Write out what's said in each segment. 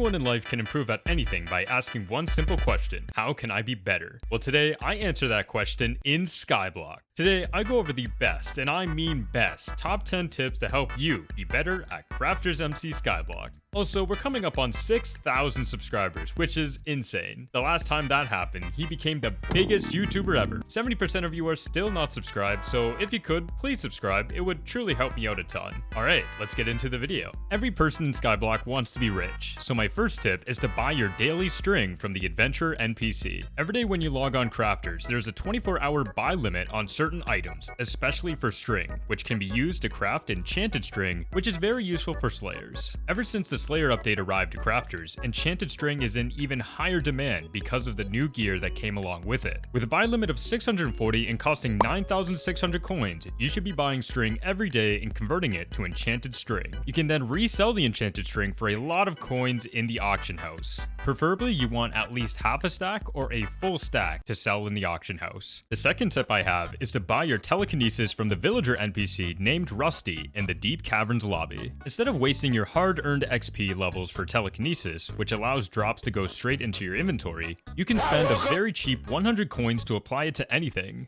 Anyone in life can improve at anything by asking one simple question: how can I be better? Well, today I answer that question in Skyblock. Today I go over the best, and I mean best, top 10 tips to help you be better at CraftersMC Skyblock. Also, we're coming up on 6,000 subscribers, which is insane. The last time that happened, he became the biggest YouTuber ever. 70% of you are still not subscribed, so if you could, please subscribe. It would truly help me out a ton. Alright, let's get into the video. Every person in Skyblock wants to be rich, so my first tip is to buy your daily string from the Adventure NPC. Every day when you log on Crafters, there's a 24-hour buy limit on certain items, especially for string, which can be used to craft enchanted string, which is very useful for slayers. Ever since the Slayer update arrived to Crafters, enchanted string is in even higher demand because of the new gear that came along with it. With a buy limit of 640 and costing 9,600 coins, you should be buying string every day and converting it to enchanted string. You can then resell the enchanted string for a lot of coins in the auction house. Preferably, you want at least half a stack or a full stack to sell in the auction house. The second tip I have is to buy your Telekinesis from the villager NPC named Rusty in the Deep Caverns lobby. Instead of wasting your hard-earned XP levels for Telekinesis, which allows drops to go straight into your inventory, you can spend a very cheap 100 coins to apply it to anything.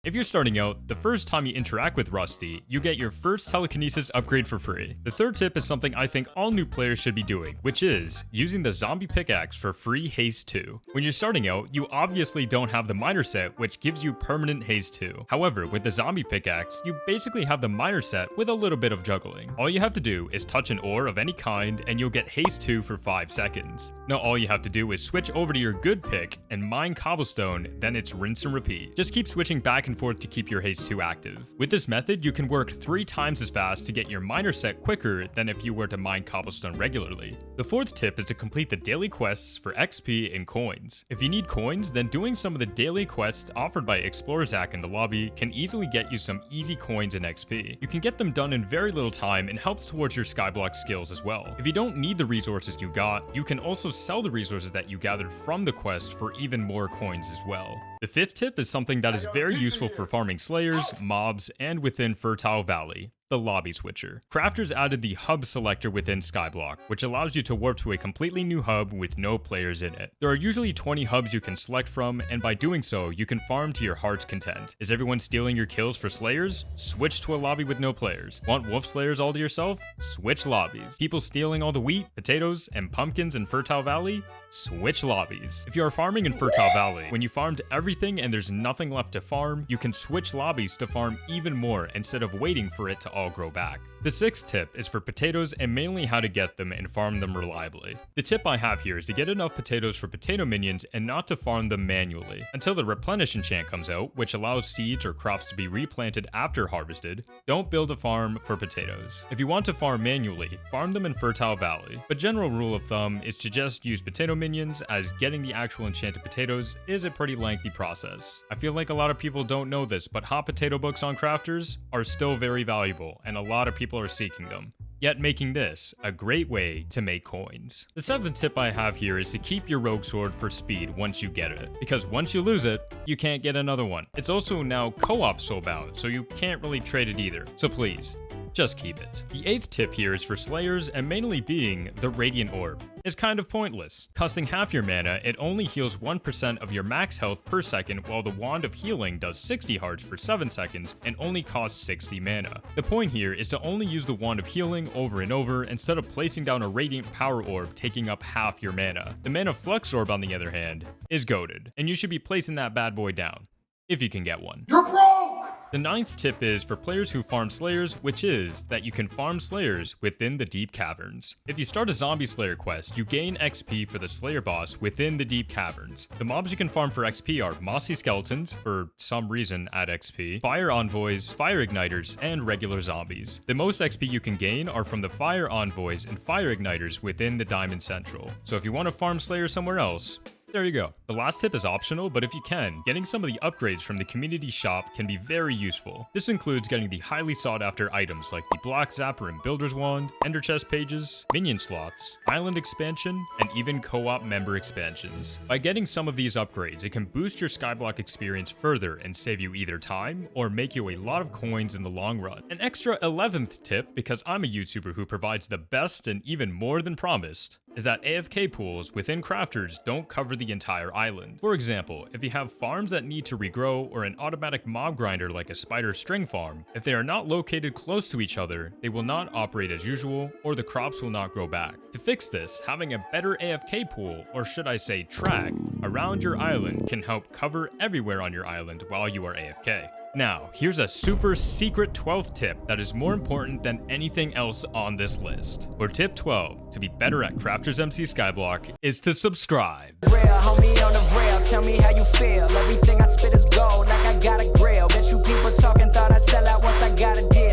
If you're starting out, the first time you interact with Rusty, you get your first Telekinesis upgrade for free. The third tip is something I think all new players should be doing, which is using the zombie pickaxe for free haste 2. When you're starting out, you obviously don't have the miner set, which gives you permanent haste 2. However, with the zombie pickaxe, you basically have the miner set with a little bit of juggling. All you have to do is touch an ore of any kind and you'll get haste 2 for 5 seconds. Now all you have to do is switch over to your good pick and mine cobblestone, then it's rinse and repeat. Just keep switching back and forth to keep your haste 2 active. With this method, you can work 3 times as fast to get your miner set quicker than if you were to mine cobblestone regularly. The fourth tip is to complete the daily quests for XP and coins. If you need coins, then doing some of the daily quests offered by Explorer Zach in the lobby can easily get you some easy coins and XP. You can get them done in very little time and helps towards your Skyblock skills as well. If you don't need the resources you got, you can also sell the resources that you gathered from the quest for even more coins as well. The fifth tip is something that is very useful for farming slayers, mobs, and within Fertile Valley: the lobby switcher. Crafters added the hub selector within Skyblock, which allows you to warp to a completely new hub with no players in it. There are usually 20 hubs you can select from, and by doing so, you can farm to your heart's content. Is everyone stealing your kills for slayers? Switch to a lobby with no players. Want wolf slayers all to yourself? Switch lobbies. People stealing all the wheat, potatoes, and pumpkins in Fertile Valley? Switch lobbies. If you are farming in Fertile Valley, when you farmed everything and there's nothing left to farm, you can switch lobbies to farm even more instead of waiting for it to all grow back. The sixth tip is for potatoes and mainly how to get them and farm them reliably. The tip I have here is to get enough potatoes for potato minions and not to farm them manually. Until the replenish enchant comes out, which allows seeds or crops to be replanted after harvested, don't build a farm for potatoes. If you want to farm manually, farm them in Fertile Valley. But general rule of thumb is to just use potato minions, as getting the actual enchanted potatoes is a pretty lengthy process. I feel like a lot of people don't know this, but hot potato books on Crafters are still very valuable, and a lot of people are seeking them, yet making this a great way to make coins. The seventh tip I have here is to keep your rogue sword for speed once you get it, because once you lose it, you can't get another one. It's also now co-op soulbound, so you can't really trade it either, so please, just keep it. The eighth tip here is for slayers, and mainly being the Radiant Orb. It's kind of pointless. Costing half your mana, it only heals 1% of your max health per second, while the Wand of Healing does 60 hearts for 7 seconds and only costs 60 mana. The point here is to only use the Wand of Healing over and over instead of placing down a Radiant Power Orb taking up half your mana. The Mana Flux Orb, on the other hand, is goated, and you should be placing that bad boy down, if you can get one. You're broke! The ninth tip is for players who farm slayers, which is that you can farm slayers within the Deep Caverns. If you start a zombie slayer quest, you gain XP for the slayer boss within the Deep Caverns. The mobs you can farm for XP are mossy skeletons, for some reason add XP, fire envoys, fire igniters, and regular zombies. The most XP you can gain are from the fire envoys and fire igniters within the Diamond Central. So if you want to farm slayer somewhere else, there you go. The last tip is optional, but if you can, getting some of the upgrades from the community shop can be very useful. This includes getting the highly sought after items like the Block Zapper and Builder's Wand, Ender Chest pages, minion slots, island expansion, and even co-op member expansions. By getting some of these upgrades, it can boost your Skyblock experience further and save you either time or make you a lot of coins in the long run. An extra 11th tip, because I'm a YouTuber who provides the best and even more than promised, is that AFK pools within crafters don't cover the entire island. For example, if you have farms that need to regrow or an automatic mob grinder like a spider string farm, if they are not located close to each other, they will not operate as usual or the crops will not grow back. To fix this, having a better AFK pool, or should I say track, around your island can help cover everywhere on your island while you are AFK. Now, here's a super secret 12th tip that is more important than anything else on this list. For tip 12, to be better at CraftersMC Skyblock, is to subscribe. Real, homie on the rail, tell me how you feel. Everything I spit is gold, like I got a grill. Bet you people talking thought I'd sell out once I got a deal.